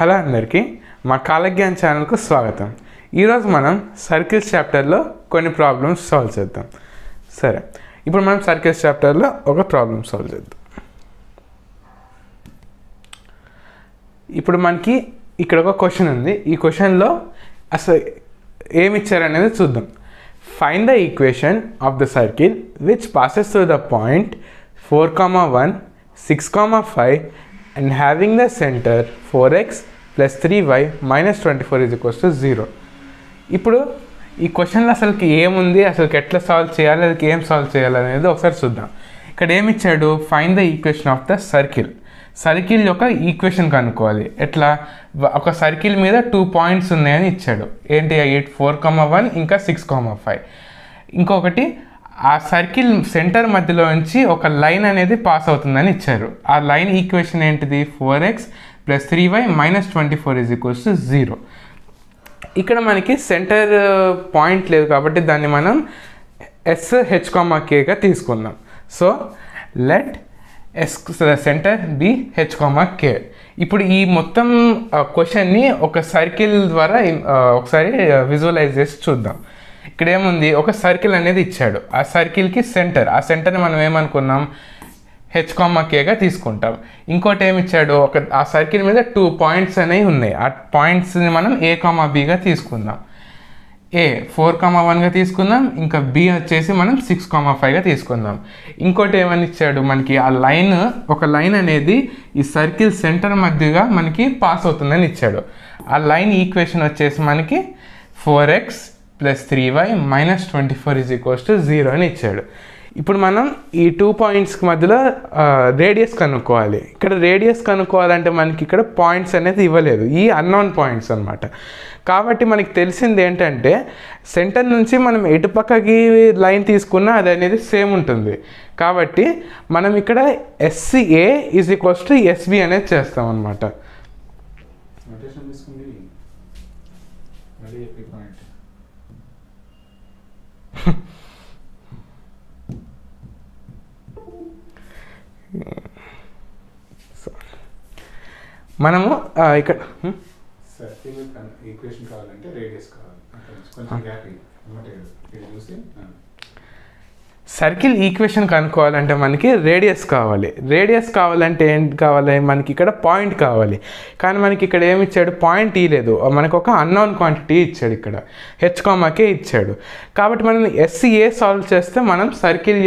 Hello అందరికీ మా కాలజ్ఞాన్ ఛానల్కు స్వాగతం. ఈరోజు మనం సర్కిల్స్ చాప్టర్లో కొన్ని ప్రాబ్లమ్స్ సాల్వ్ చేద్దాం. సరే, ఇప్పుడు మనం సర్కిల్స్ చాప్టర్లో ఒక ప్రాబ్లమ్ సాల్వ్ చేద్దాం. ఇప్పుడు మనకి ఇక్కడ ఒక క్వశ్చన్ ఉంది. ఈ క్వశ్చన్లో అసలు ఏమి ఇచ్చారనేది చూద్దాం. Find the equation of the circle which passes through the point 4,1, 6,5 and having the center 4x plus 3y minus 24 is equals to 0. ఇప్పుడు ఈ క్వశ్చన్లో అసలుకి ఏముంది, అసలుకి ఎట్లా సాల్వ్ చేయాలి, అసలుకి ఏం సాల్వ్ చేయాలి అనేది ఒకసారి చూద్దాం. ఇక్కడ ఏమి ఇచ్చాడు? Find the equation of the circle. Circle యొక్క ఈక్వేషన్ కనుక్కోవాలి. ఎట్లా? ఒక సర్కిల్ మీద 2 పాయింట్స్ ఉన్నాయని ఇచ్చాడు. ఏంటి? 4,1 ఇంకా 6,5. ఇంకొకటి ఆ సర్కిల్ సెంటర్ మధ్యలో నుంచి ఒక లైన్ అనేది పాస్ అవుతుందని ఇచ్చారు. ఆ లైన్ ఈక్వేషన్ ఏంటిది? 4x plus 3y minus 24 is equals to 0. ఇక్కడ మనకి సెంటర్ పాయింట్ లేదు కాబట్టి దాన్ని మనం SHKగా తీసుకుందాం. So let centre be HK. ఇప్పుడు ఈ మొత్తం క్వశ్చన్ని ఒక సర్కిల్ ద్వారా ఒకసారి విజువలైజ్ చేసి చూద్దాం. ఇక్కడ ఏముంది? ఒక సర్కిల్ అనేది ఇచ్చాడు. ఆ సర్కిల్కి సెంటర్, ఆ సెంటర్ని మనం ఏమనుకున్నాం? HKగా తీసుకుంటాం. ఇంకోటి ఏమి ఇచ్చాడు? ఆ సర్కిల్ మీద 2 పాయింట్స్ అనేవి ఉన్నాయి. ఆ పాయింట్స్ని మనం A,Bగా తీసుకుందాం. A 4,1గా తీసుకుందాం, ఇంకా B వచ్చేసి మనం 6,5గా తీసుకుందాం. ఇంకోటి ఏమని ఇచ్చాడు మనకి? ఆ లైన్, ఒక లైన్ అనేది ఈ సర్కిల్ సెంటర్ మధ్యగా మనకి పాస్ అవుతుందని ఇచ్చాడు. ఆ లైన్ ఈక్వేషన్ వచ్చేసి మనకి 4x plus 3y minus 24 is equals to 0 అని ఇచ్చాడు. ఇప్పుడు మనం ఈ 2 పాయింట్స్కి మధ్యలో రేడియస్ కనుక్కోవాలి. ఇక్కడ రేడియస్ కనుక్కోవాలంటే మనకి ఇక్కడ పాయింట్స్ అనేది ఇవ్వలేదు, ఈ అన్నోన్ పాయింట్స్ అనమాట. కాబట్టి మనకి తెలిసింది ఏంటంటే సెంటర్ నుంచి మనం ఎటుపక్కకి లైన్ తీసుకున్నా అది అనేది సేమ్ ఉంటుంది. కాబట్టి మనం ఇక్కడ SCA is equals to SB అనేది చేస్తాం అనమాట. మనము ఇక్కడ ఈక్వేషన్ కావాలంటే రేడియస్ కావాలి. సర్కిల్ ఈక్వేషన్ కనుక్కోవాలంటే మనకి రేడియస్ కావాలి. రేడియస్ కావాలంటే ఏంటి కావాలి? మనకి ఇక్కడ పాయింట్ కావాలి. కానీ మనకి ఇక్కడ ఏమి ఇచ్చాడు? పాయింట్ ఇవ్వలేదు, మనకు ఒక అన్నోన్ క్వాంటిటీ ఇచ్చాడు. ఇక్కడ HK ఇచ్చాడు. కాబట్టి మనం SCA సాల్వ్ చేస్తే మనం సర్కిల్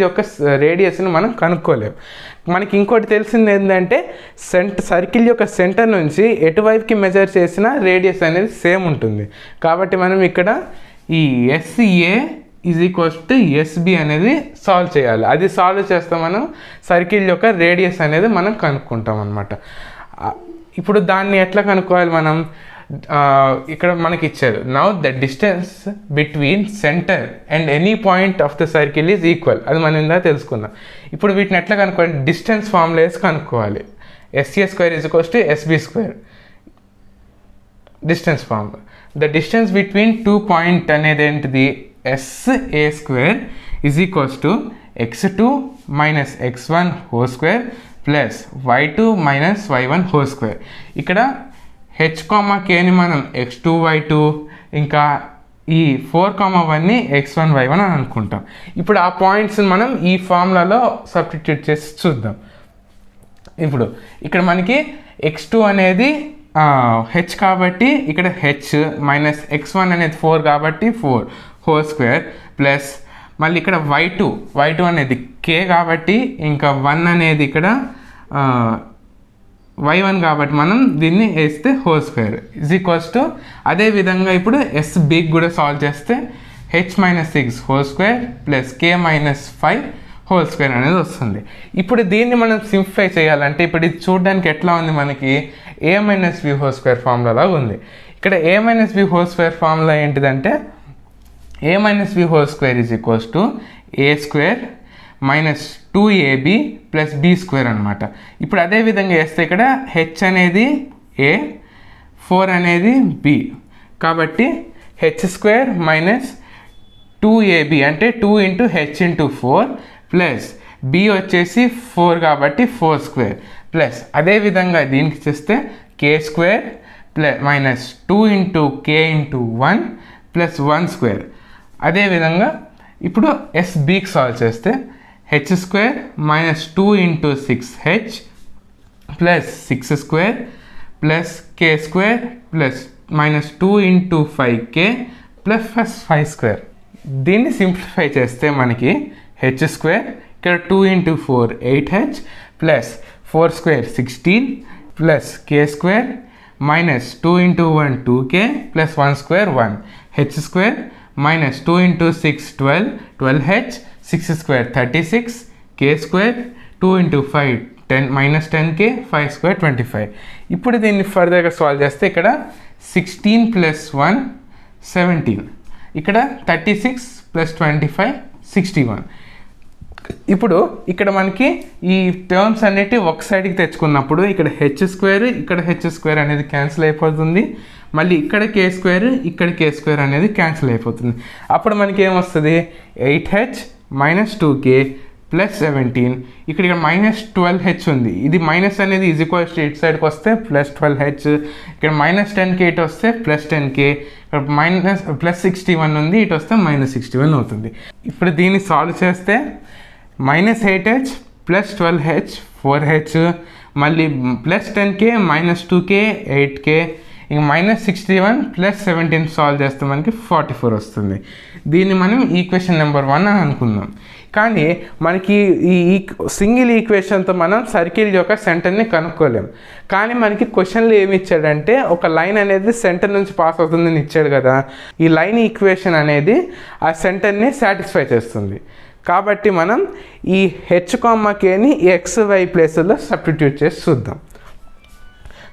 యొక్క రేడియస్ని మనం కనుక్కోలేము. మనకి ఇంకోటి తెలిసింది ఏంటంటే సర్కిల్ యొక్క సెంటర్ నుంచి ఎటువైపుకి మెజర్ చేసినా రేడియస్ అనేది సేమ్ ఉంటుంది. కాబట్టి మనం ఇక్కడ ఈ SCA is equals to SB అనేది సాల్వ్ చేయాలి. అది సాల్వ్ చేస్తే మనం సర్కిల్ యొక్క రేడియస్ అనేది మనం కనుక్కుంటాం అనమాట. ఇప్పుడు దాన్ని ఎట్లా కనుక్కోవాలి మనం? ఇక్కడ మనకి ఇచ్చారు, now the distance between centre and any point of the circle is equal. అది మనం ఇందా తెలుసుకుందాం. ఇప్పుడు వీటిని ఎట్లా కనుక్కోవాలి? డిస్టెన్స్ ఫార్ములా వేసి కనుక్కోవాలి. SCA² is equals to SB². Distance formula, the distance between 2 point అనేది ఏంటిది? SA² is equals to x2 minus x1 whole square plus y2 minus y1 whole square. ఇక్కడ HKని మనం x2 y2 ఇంకా ఈ 4,1ని x1 y1 అని అనుకుంటాం. ఇప్పుడు ఆ పాయింట్స్ని మనం ఈ ఫార్ములాలో సబ్స్టిట్యూట్ చేసి చూద్దాం. ఇప్పుడు ఇక్కడ మనకి x2 అనేది h కాబట్టి ఇక్కడ h మైనస్ x1 అనేది 4 కాబట్టి 4 హోల్ స్క్వేర్ ప్లస్ మళ్ళీ ఇక్కడ y2 అనేది k కాబట్టి ఇంకా 1 అనేది ఇక్కడ y1 కాబట్టి మనం దీన్ని వేస్తే whole square is equals to, అదేవిధంగా ఇప్పుడు SB కూడా సాల్వ్ చేస్తే h minus 6 whole square plus k minus 5 whole square అనేది వస్తుంది. ఇప్పుడు దీన్ని మనం సింప్లిఫై చేయాలంటే ఇప్పుడు ఇది చూడడానికి ఎట్లా ఉంది? మనకి a minus b whole square formula ఉంది. ఇక్కడ a minus b whole square formula ఏంటిదంటే a minus b whole square is equals to a² minus 2ab plus b² అనమాట. ఇప్పుడు అదేవిధంగా వేస్తే ఇక్కడ h అనేది a, 4 అనేది b కాబట్టి h² మైనస్ 2ab అంటే 2 into h into 4 plus b వచ్చేసి 4 కాబట్టి 4² ప్లస్ అదేవిధంగా దీనికి చేస్తే k square plus minus 2 into k into 1 plus 1 square. అదేవిధంగా ఇప్పుడు ఎస్బీకి సాల్వ్ చేస్తే h square minus 2 into 6h plus 6 square plus k square plus minus 2 into 5k plus 5 square. దీన్ని సింప్లిఫై చేస్తే మనకి హెచ్ స్క్వేర్ ఇక్కడ 2 into 4 8h plus 4 square 16 plus k square minus 2 into 1 2k plus 1 square 1 h square minus 2 into 6 12h 6 square 36 k square 2 into 5 10 minus 10k 5 square 25. ఇప్పుడు దీన్ని ఫర్దర్గా solve చేస్తే ఇక్కడ 16 plus 1 17, ఇక్కడ 36 ప్లస్ 25 61. ఇప్పుడు ఇక్కడ మనకి ఈ టర్మ్స్ అన్నిటి ఒక సైడ్కి తెచ్చుకున్నప్పుడు ఇక్కడ హెచ్ స్క్వేర్ ఇక్కడ హెచ్ స్క్వేర్ అనేది క్యాన్సిల్ అయిపోతుంది, మళ్ళీ ఇక్కడ కే స్క్వేర్ ఇక్కడ కే స్క్వేర్ అనేది క్యాన్సిల్ అయిపోతుంది. అప్పుడు మనకి ఏమొస్తుంది 8h మైనస్ 2k ప్లస్ 17. ఇక్కడ మైనస్ 12h ఉంది, ఇది మైనస్ అనేది ఈజ్ ఈక్వల్స్ టు ఇట్ సైడ్కి వస్తే ప్లస్ 12h, ఇక్కడ మైనస్ 10k ఇటు వస్తే ప్లస్ 10k, ఇక్కడ మైనస్ ప్లస్ 61 ఉంది ఇటు వస్తే మైనస్ 61 అవుతుంది. ఇప్పుడు దీన్ని సాల్వ్ చేస్తే minus 8h plus 12h 4h, మళ్ళీ plus 10k minus 2k 8k, ఇంక మైనస్ 61 ప్లస్ 17 సాల్వ్ చేస్తే మనకి 44 వస్తుంది. దీన్ని మనం ఈక్వేషన్ నెంబర్ 1 అని అనుకుందాం. కానీ మనకి ఈ సింగిల్ ఈక్వేషన్తో మనం సర్కిల్ యొక్క సెంటర్ని కనుక్కోలేం. కానీ మనకి క్వశ్చన్లో ఏమి ఇచ్చాడంటే ఒక లైన్ అనేది సెంటర్ నుంచి పాస్ అవుతుందని ఇచ్చాడు కదా, ఈ లైన్ ఈక్వేషన్ అనేది ఆ సెంటర్ని సాటిస్ఫై చేస్తుంది. కాబట్టి మనం ఈ హెచ్ కామా కేని XY ప్లేసుల్లో సబ్స్టిట్యూట్ చేసి చూద్దాం.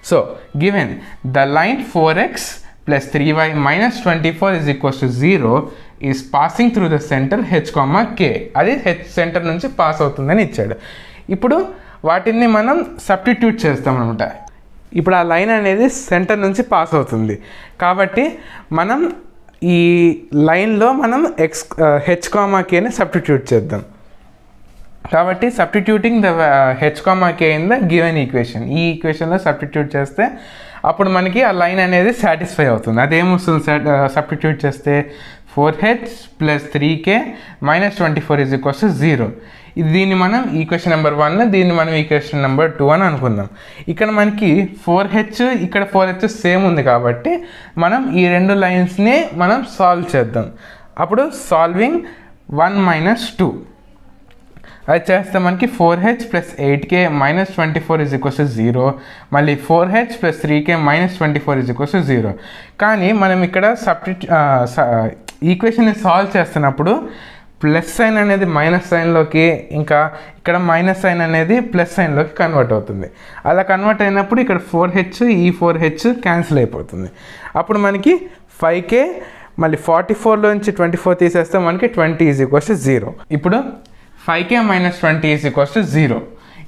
So given the line 4x plus 3y minus 24 is equals to 0 is passing through the centre h comma k. అది హెచ్ సెంటర్ నుంచి పాస్ అవుతుందని ఇచ్చాడు. ఇప్పుడు వాటిని మనం సబ్స్టిట్యూట్ చేస్తాం అనమాట. ఇప్పుడు ఆ లైన్ అనేది సెంటర్ నుంచి పాస్ అవుతుంది కాబట్టి మనం ఈ లైన్లో మనం హెచ్ కామా కేని సబ్స్టిట్యూట్ చేద్దాం. కాబట్టి substituting the H comma K in the given equation, ఈ ఈక్వేషన్లో సబ్స్టిట్యూట్ చేస్తే అప్పుడు మనకి ఆ లైన్ అనేది సాటిస్ఫై అవుతుంది. అదేమొస్తుంది సబ్స్టిట్యూట్ చేస్తే 4h plus 3k minus 24 is equals to 0. దీన్ని మనం ఈక్వేషన్ నెంబర్ 1, దీన్ని మనం ఈక్వేషన్ నెంబర్ 2 అని అనుకుందాం. ఇక్కడ మనకి 4h ఇక్కడ 4h సేమ్ ఉంది కాబట్టి మనం ఈ రెండు లైన్స్ని మనం సాల్వ్ చేద్దాం. అప్పుడు సాల్వింగ్ 1 మైనస్ 2 అది చేస్తే మనకి 4h plus 8k minus 24 is equals to 0, మళ్ళీ 4h plus 3k minus 24 is equals to 0. కానీ మనం ఇక్కడ ఈక్వేషన్ని సాల్వ్ చేస్తున్నప్పుడు ప్లస్ సైన్ అనేది మైనస్ సైన్లోకి, ఇంకా ఇక్కడ మైనస్ సైన్ అనేది ప్లస్ సైన్లోకి కన్వర్ట్ అవుతుంది. అలా కన్వర్ట్ అయినప్పుడు ఇక్కడ 4h ఈ 4h క్యాన్సిల్ అయిపోతుంది. అప్పుడు మనకి 5k మళ్ళీ 44లోంచి 24 తీసేస్తే మనకి 20 ఈజ్ ఈక్వల్స్ టు 0. ఇప్పుడు 5k minus 20 is equals to 0.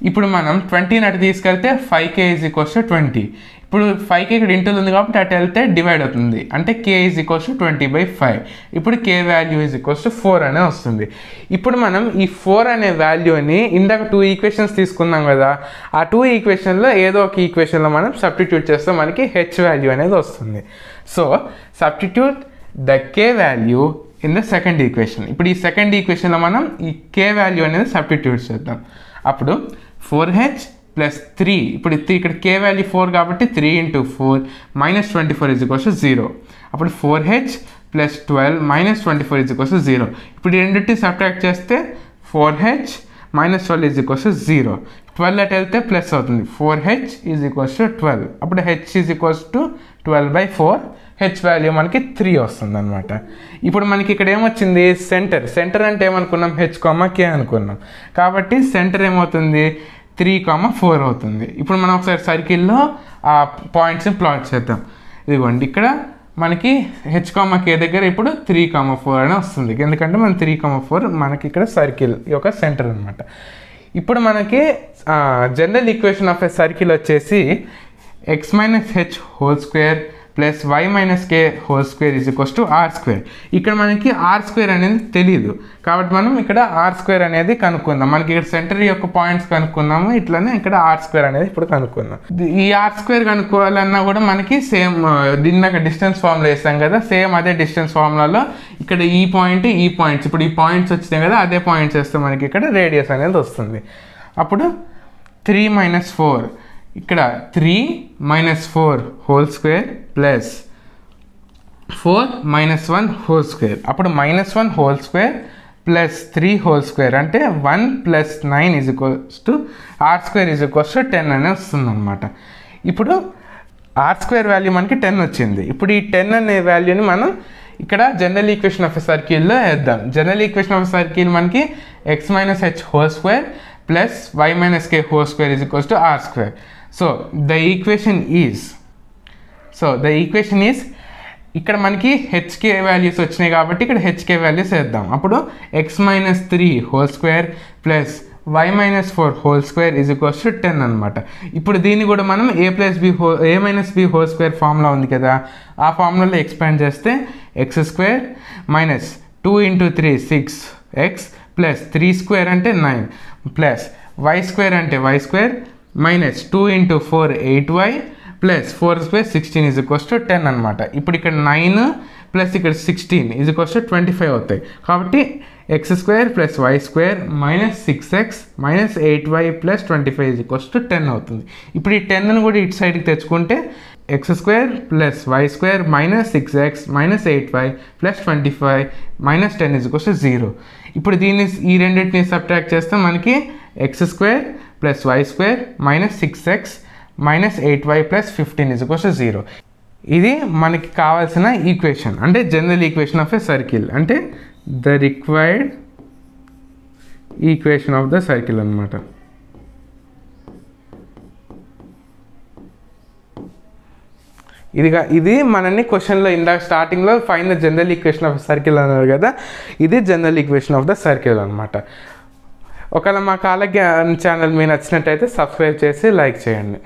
ఇప్పుడు మనం 20 అటు తీసుకెళ్తే 5k ఈజ్ ఈక్వల్స్ టు 20. ఇప్పుడు 5k ఇక్కడ ఇంటూలు ఉంది కాబట్టి అటు వెళ్తే డివైడ్ అవుతుంది, అంటే k ఈజ్ ఈక్వల్స్ టు 20/5. ఇప్పుడు k value is equals to 4 అనే వస్తుంది. ఇప్పుడు మనం ఈ 4 అనే వాల్యూని ఇందాక 2 ఈక్వేషన్స్ తీసుకున్నాం కదా, ఆ 2 ఈక్వేషన్లో ఏదో ఒక ఈక్వేషన్లో మనం సబ్స్టిట్యూట్ చేస్తే మనకి h వాల్యూ అనేది వస్తుంది. So substitute the k value in the second equation. ఇప్పుడు ఈ సెకండ్ ఈక్వేషన్లో మనం ఈ k వాల్యూ అనేది సబ్స్టిట్యూట్ చేద్దాం. అప్పుడు 4h ప్లస్ 3, ఇప్పుడు ఇక్కడ k వాల్యూ 4 కాబట్టి 3 into 4 minus 24 is equals to 0. అప్పుడు 4h plus 12 minus 24 is equals to 0. ఇప్పుడు ఈ రెండింటిని సబ్ట్రాక్ట్ చేస్తే 4h minus 12 is equals to 0. 12 అటు వెళ్తే ప్లస్ అవుతుంది, 4h ఈజ్ ఈక్వల్స్ టు 12. అప్పుడు h is equals to 12/4, H value మనకి 3 వస్తుంది అనమాట. ఇప్పుడు మనకి ఇక్కడ ఏమొచ్చింది సెంటర్ అంటే ఏమనుకున్నాం హెచ్ కామా కే అనుకున్నాం కాబట్టి సెంటర్ ఏమవుతుంది 3,4 అవుతుంది. ఇప్పుడు మనం ఒకసారి సర్కిల్లో ఆ పాయింట్స్ని ప్లాట్ చేద్దాం. ఇదిగోండి ఇక్కడ మనకి హెచ్ కామా కే దగ్గర ఇప్పుడు 3,4 అని వస్తుంది, ఎందుకంటే మనం 3,4 మనకి ఇక్కడ సర్కిల్ యొక్క సెంటర్ అనమాట. ఇప్పుడు మనకి general equation of a circle వచ్చేసి x minus h whole square plus y minus k whole square is equals to r square. ఇక్కడ మనకి ఆర్ స్క్వేర్ అనేది తెలియదు కాబట్టి మనం ఇక్కడ ఆర్ స్క్వేర్ అనేది కనుక్కుందాం. మనకి ఇక్కడ సెంటర్ యొక్క పాయింట్స్ కనుక్కున్నాము, ఇట్లానే ఇక్కడ ఆర్ స్క్వేర్ అనేది ఇప్పుడు కనుక్కుందాం. ఈ ఆర్ స్క్వేర్ కనుక్కోవాలన్నా కూడా మనకి సేమ్ దీన్ని డిస్టెన్స్ ఫార్ములా వేస్తాం కదా, సేమ్ అదే డిస్టెన్స్ ఫార్ములాలో ఇక్కడ ఈ పాయింట్ ఈ పాయింట్స్, ఇప్పుడు ఈ పాయింట్స్ వచ్చినాయి కదా, అదే పాయింట్స్ వేస్తే మనకి ఇక్కడ రేడియస్ అనేది వస్తుంది. అప్పుడు 3 - 4 ఇక్కడ 3 - 4 whole square plus 4 - 1 whole square. అప్పుడు -1 whole square plus 3 whole square అంటే 1 + 9 is equals to r square is equals to 10 అనేది వస్తుంది అనమాట. ఇప్పుడు ఆర్ స్క్వేర్ వాల్యూ మనకి 10 వచ్చింది. ఇప్పుడు ఈ 10 అనే వాల్యూని మనం ఇక్కడ జనరల్ ఈక్వేషన్ ఆఫ్ ఎ సర్కిల్లో వేద్దాం. General equation of a circle మనకి x - h whole square plus y - k whole square is equals to r square. So the equation is ఇక్కడ మనకి hk వాల్యూస్ వచ్చినాయి కాబట్టి ఇక్కడ hk వాల్యూస్ వేద్దాం. అప్పుడు x - 3 whole square plus y - 4 whole square is equals to 10 అనమాట. ఇప్పుడు దీన్ని కూడా మనం a - b whole square formula ఉంది కదా, ఆ ఫార్ములాలో ఎక్స్పాండ్ చేస్తే x² - 2 × 3 6x ప్లస్ 3 స్క్వేర్ అంటే 9 ప్లస్ y స్క్వేర్ అంటే y² minus 2 × 4 8y plus 4 square 16 is equals to 10 అనమాట. ఇప్పుడు ఇక్కడ 9 ప్లస్ ఇక్కడ 16 ఈజ్ ఈక్వల్స్ టు 25 అవుతాయి. కాబట్టి x² plus y² minus 6x minus 8y plus 25 is equals to 10 అవుతుంది. ఇప్పుడు ఈ 10ను కూడా ఇటు సైడ్కి తెచ్చుకుంటే x² plus y² minus 6x minus 8y plus 25 minus 10 is equals to 0. ఇప్పుడు దీన్ని ఈ రెండింటిని సబ్ట్రాక్ట్ చేస్తే మనకి x² plus y² minus 6x minus 8y plus 15 is equals to 0. ఇది మనకి కావాల్సిన ఈక్వేషన్, అంటే general equation of a circle, అంటే the required equation of the circle అనమాట. ఇది మనల్ని క్వశ్చన్లో ఇందాక స్టార్టింగ్లో find the general equation of circle అన్నారు కదా, ఇది general equation of the circle అనమాట. ఒకవేళ మా కాలజ్ఞాన్ ఛానల్ మీకు నచ్చినట్టయితే సబ్స్క్రైబ్ చేసి లైక్ చేయండి.